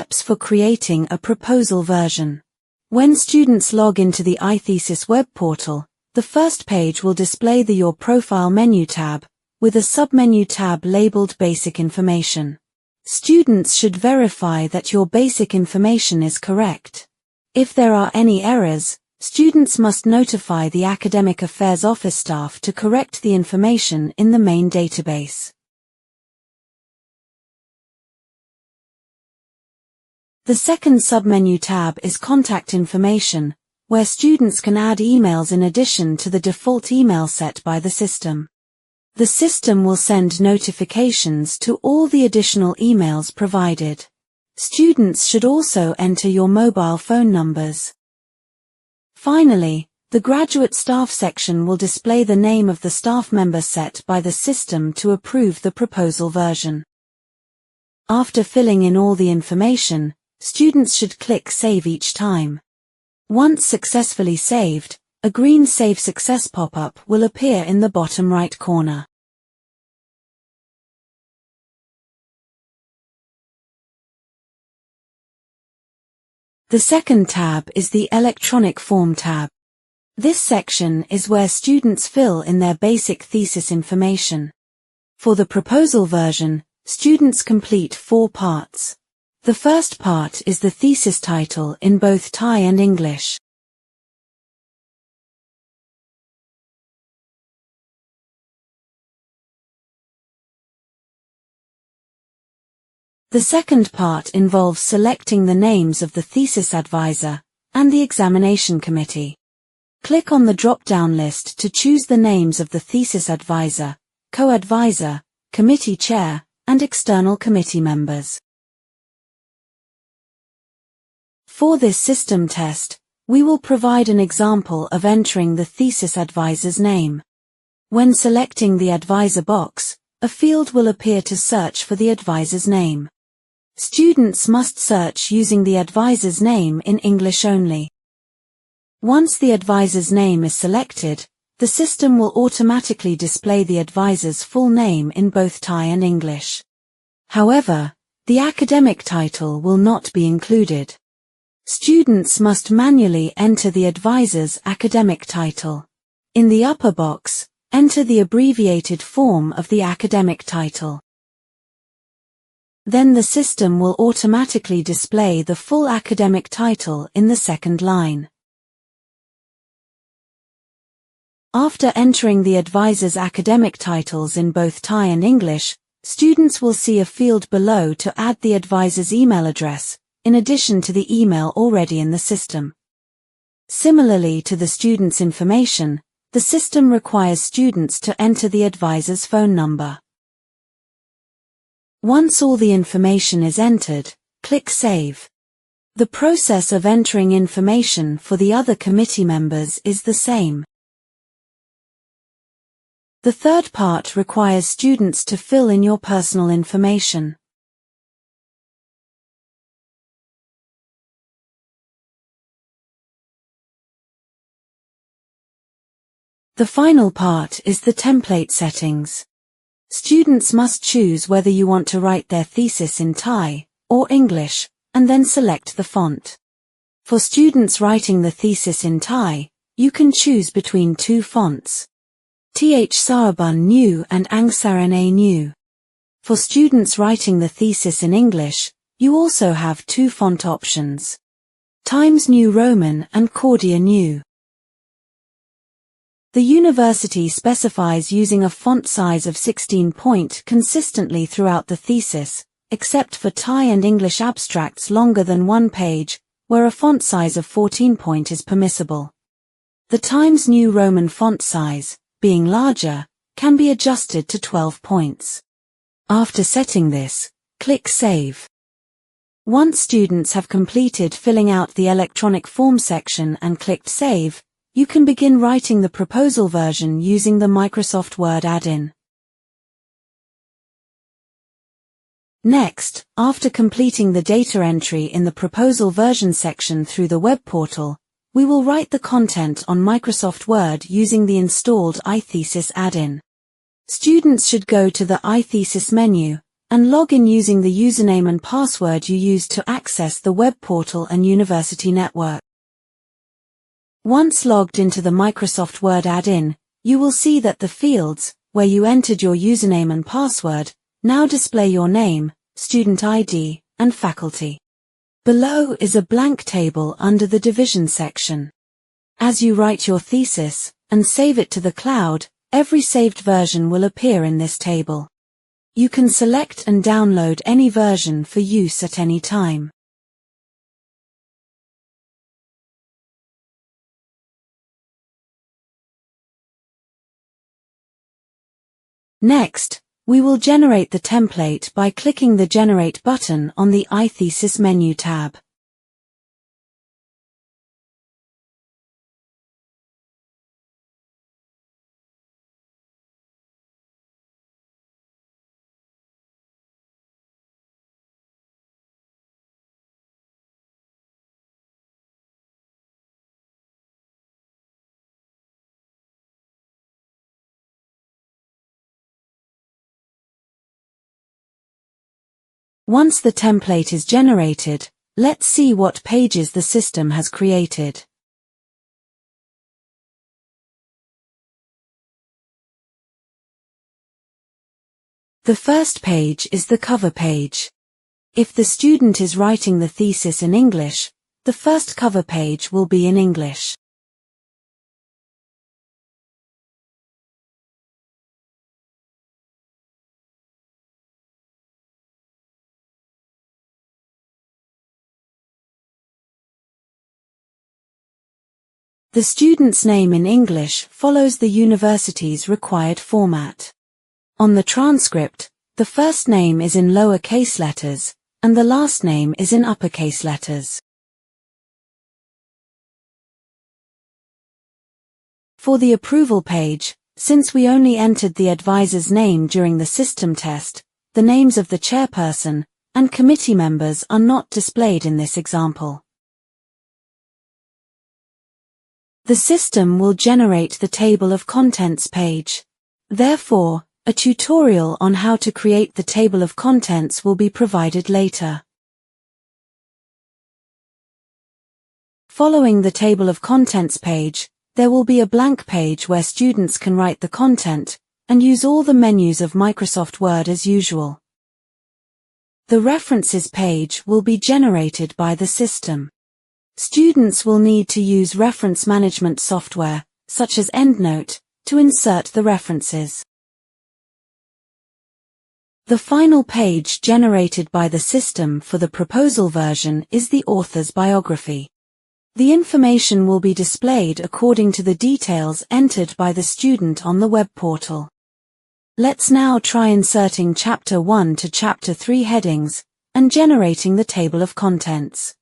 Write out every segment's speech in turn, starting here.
Steps for creating a proposal version. When students log into the iThesis web portal, the first page will display the Your Profile menu tab, with a submenu tab labeled Basic Information. Students should verify that your basic information is correct. If there are any errors, students must notify the Academic Affairs Office staff to correct the information in the main database. The second submenu tab is Contact Information, where students can add emails in addition to the default email set by the system. The system will send notifications to all the additional emails provided. Students should also enter your mobile phone numbers. Finally, the Graduate Staff section will display the name of the staff member set by the system to approve the proposal version. After filling in all the information, students should click Save each time. Once successfully saved, a green Save Success pop-up will appear in the bottom right corner. The second tab is the Electronic Form tab. This section is where students fill in their basic thesis information. For the proposal version, students complete 4 parts. The first part is the thesis title in both Thai and English. The second part involves selecting the names of the thesis advisor and the examination committee. Click on the drop-down list to choose the names of the thesis advisor, co-advisor, committee chair, and external committee members. For this system test, we will provide an example of entering the thesis advisor's name. When selecting the advisor box, a field will appear to search for the advisor's name. Students must search using the advisor's name in English only. Once the advisor's name is selected, the system will automatically display the advisor's full name in both Thai and English. However, the academic title will not be included. Students must manually enter the advisor's academic title. In the upper box, enter the abbreviated form of the academic title. Then the system will automatically display the full academic title in the second line. After entering the advisor's academic titles in both Thai and English, students will see a field below to add the advisor's email address, in addition to the email already in the system. Similarly to the student's information, the system requires students to enter the advisor's phone number. Once all the information is entered, click Save. The process of entering information for the other committee members is the same. The third part requires students to fill in your personal information. The final part is the template settings. Students must choose whether you want to write their thesis in Thai or English, and then select the font. For students writing the thesis in Thai, you can choose between 2 fonts, Th Sarabun New and Angsarana New. For students writing the thesis in English, you also have 2 font options, Times New Roman and Cordia New. The university specifies using a font size of 16 point consistently throughout the thesis, except for Thai and English abstracts longer than 1 page, where a font size of 14 point is permissible. The Times New Roman font size, being larger, can be adjusted to 12 points. After setting this, click Save. Once students have completed filling out the electronic form section and clicked Save, you can begin writing the proposal version using the Microsoft Word add-in. Next, after completing the data entry in the proposal version section through the web portal, we will write the content on Microsoft Word using the installed iThesis add-in. Students should go to the iThesis menu, and log in using the username and password you used to access the web portal and university network. Once logged into the Microsoft Word add-in, you will see that the fields, where you entered your username and password, now display your name, student ID, and faculty. Below is a blank table under the division section. As you write your thesis, and save it to the cloud, every saved version will appear in this table. You can select and download any version for use at any time. Next, we will generate the template by clicking the Generate button on the iThesis menu tab. Once the template is generated, let's see what pages the system has created. The first page is the cover page. If the student is writing the thesis in English, the first cover page will be in English. The student's name in English follows the university's required format. On the transcript, the first name is in lowercase letters, and the last name is in uppercase letters. For the approval page, since we only entered the advisor's name during the system test, the names of the chairperson and committee members are not displayed in this example. The system will generate the table of contents page. Therefore, a tutorial on how to create the table of contents will be provided later. Following the table of contents page, there will be a blank page where students can write the content and use all the menus of Microsoft Word as usual. The references page will be generated by the system. Students will need to use reference management software, such as EndNote, to insert the references. The final page generated by the system for the proposal version is the author's biography. The information will be displayed according to the details entered by the student on the web portal. Let's now try inserting Chapter 1 to Chapter 3 headings and generating the table of contents.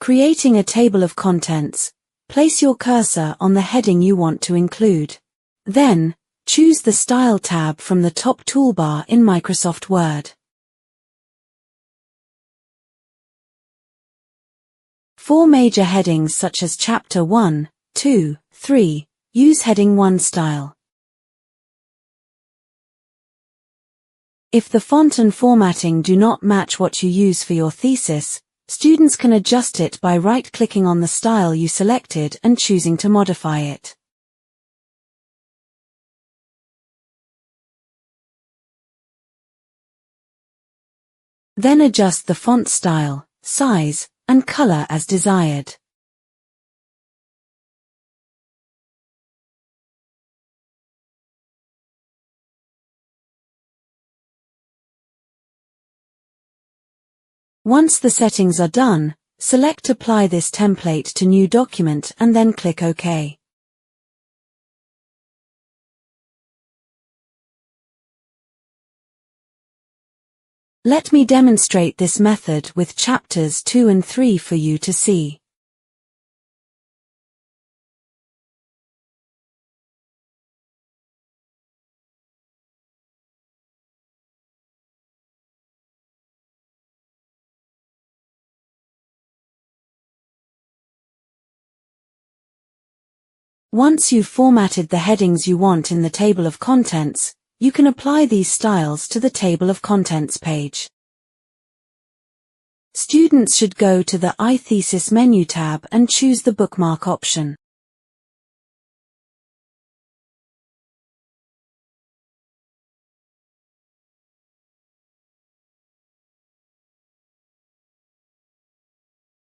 Creating a table of contents, place your cursor on the heading you want to include. Then, choose the Style tab from the top toolbar in Microsoft Word. For major headings such as Chapter 1, 2, 3, use Heading 1 style. If the font and formatting do not match what you use for your thesis, students can adjust it by right-clicking on the style you selected and choosing to modify it. Then adjust the font style, size, and color as desired. Once the settings are done, select Apply this template to new document and then click OK. Let me demonstrate this method with chapters 2 and 3 for you to see. Once you've formatted the headings you want in the table of contents, you can apply these styles to the table of contents page. Students should go to the iThesis menu tab and choose the bookmark option.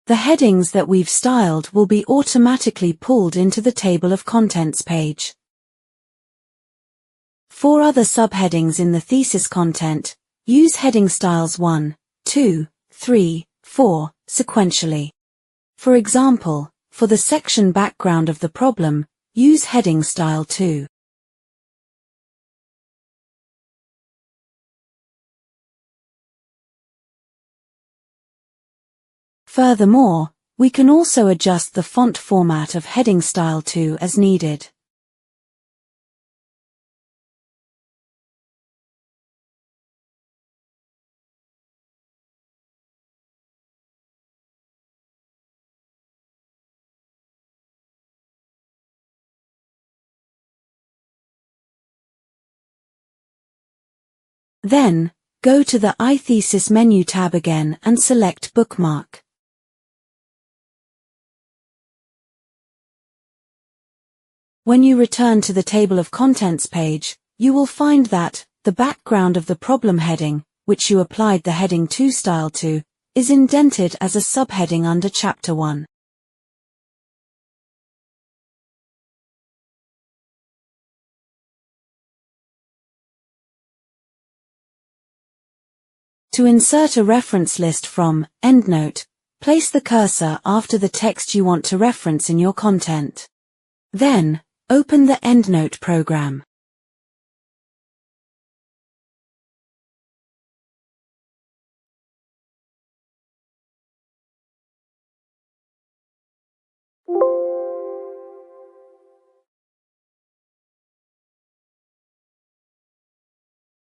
The headings that we've styled will be automatically pulled into the table of contents page. For other subheadings in the thesis content, use heading styles 1, 2, 3, 4, sequentially. For example, for the section background of the problem, use heading style 2. Furthermore, we can also adjust the font format of heading style 2 as needed. Then, go to the iThesis menu tab again and select Bookmark. When you return to the table of contents page, you will find that the background of the problem heading, which you applied the heading 2 style to, is indented as a subheading under Chapter 1. To insert a reference list from EndNote, place the cursor after the text you want to reference in your content. Then, open the EndNote program.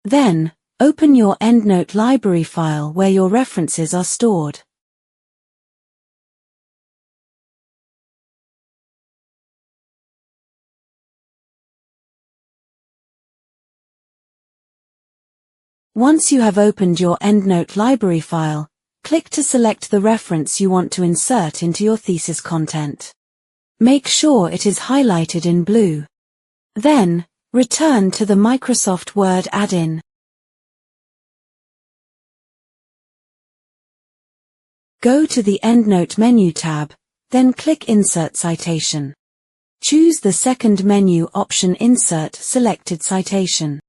Then, open your EndNote library file where your references are stored. Once you have opened your EndNote library file, click to select the reference you want to insert into your thesis content. Make sure it is highlighted in blue. Then, return to the Microsoft Word add-in. Go to the EndNote menu tab, then click Insert Citation. Choose the second menu option Insert Selected Citation.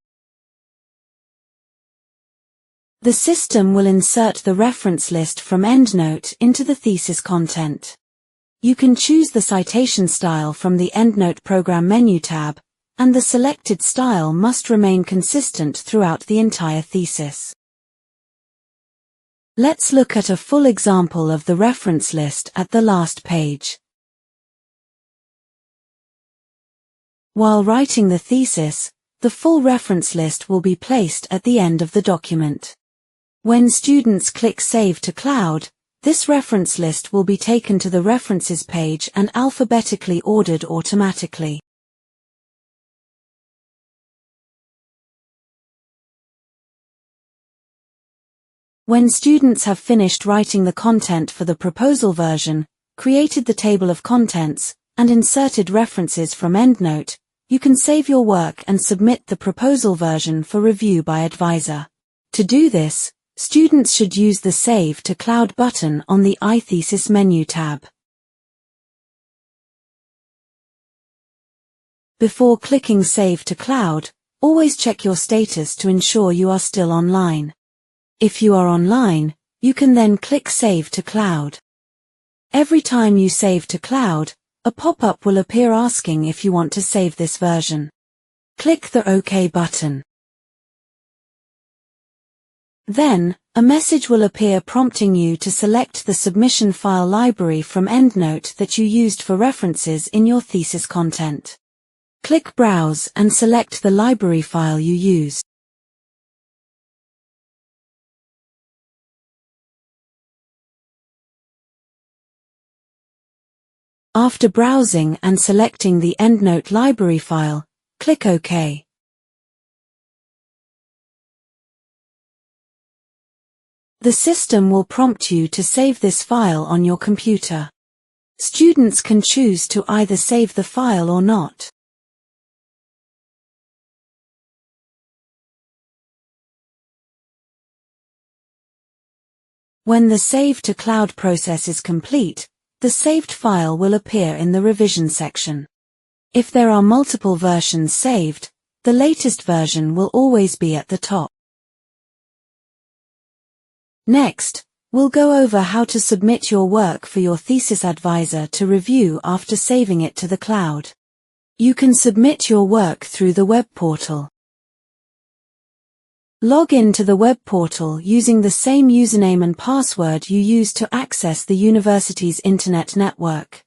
The system will insert the reference list from EndNote into the thesis content. You can choose the citation style from the EndNote Program menu tab, and the selected style must remain consistent throughout the entire thesis. Let's look at a full example of the reference list at the last page. While writing the thesis, the full reference list will be placed at the end of the document. When students click Save to Cloud, this reference list will be taken to the References page and alphabetically ordered automatically. When students have finished writing the content for the proposal version, created the table of contents, and inserted references from EndNote, you can save your work and submit the proposal version for review by advisor. To do this, students should use the Save to Cloud button on the iThesis menu tab. Before clicking Save to Cloud, always check your status to ensure you are still online. If you are online, you can then click Save to Cloud. Every time you save to cloud, a pop-up will appear asking if you want to save this version. Click the OK button. Then, a message will appear prompting you to select the submission file library from EndNote that you used for references in your thesis content. Click Browse and select the library file you used. After browsing and selecting the EndNote library file, click OK. The system will prompt you to save this file on your computer. Students can choose to either save the file or not. When the Save to Cloud process is complete, the saved file will appear in the revision section. If there are multiple versions saved, the latest version will always be at the top. Next, we'll go over how to submit your work for your thesis advisor to review after saving it to the cloud. You can submit your work through the web portal. Log in to the web portal using the same username and password you used to access the university's internet network.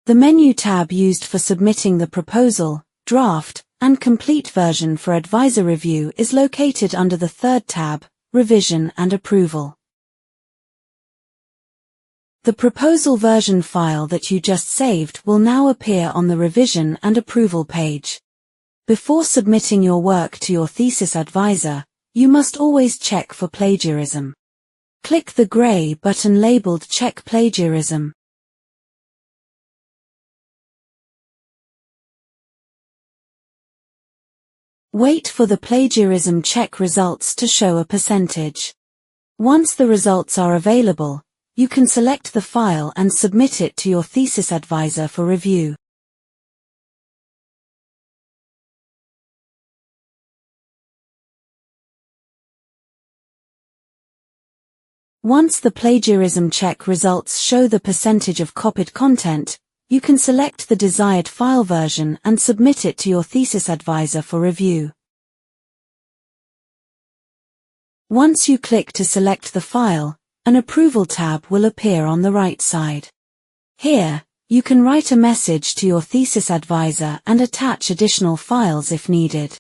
The menu tab used for submitting the proposal, draft, and complete version for advisor review is located under the third tab, Revision and Approval. The proposal version file that you just saved will now appear on the Revision and Approval page. Before submitting your work to your thesis advisor, you must always check for plagiarism. Click the gray button labeled Check Plagiarism. Wait for the plagiarism check results to show a percentage. Once the results are available, you can select the file and submit it to your thesis advisor for review. Once the plagiarism check results show the percentage of copied content, you can select the desired file version and submit it to your thesis advisor for review. Once you click to select the file, an Approval tab will appear on the right side. Here, you can write a message to your thesis advisor and attach additional files if needed.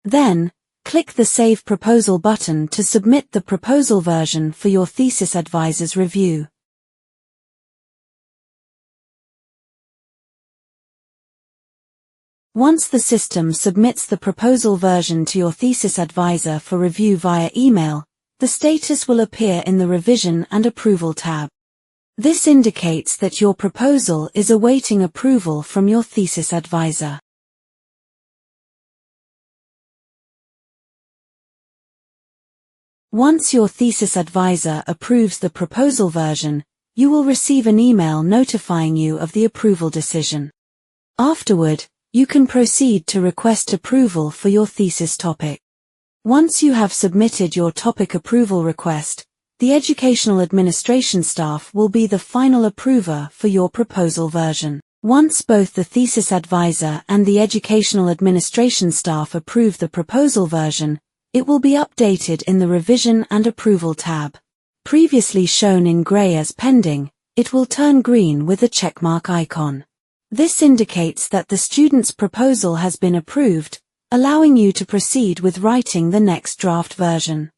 Then, click the Save Proposal button to submit the proposal version for your thesis advisor's review. Once the system submits the proposal version to your thesis advisor for review via email, the status will appear in the Revision and Approval tab. This indicates that your proposal is awaiting approval from your thesis advisor. Once your thesis advisor approves the proposal version, you will receive an email notifying you of the approval decision. Afterward, you can proceed to request approval for your thesis topic. Once you have submitted your topic approval request, the educational administration staff will be the final approver for your proposal version. Once both the thesis advisor and the educational administration staff approve the proposal version, it will be updated in the Revision and Approval tab. Previously shown in gray as pending, it will turn green with a checkmark icon. This indicates that the student's proposal has been approved, allowing you to proceed with writing the next draft version.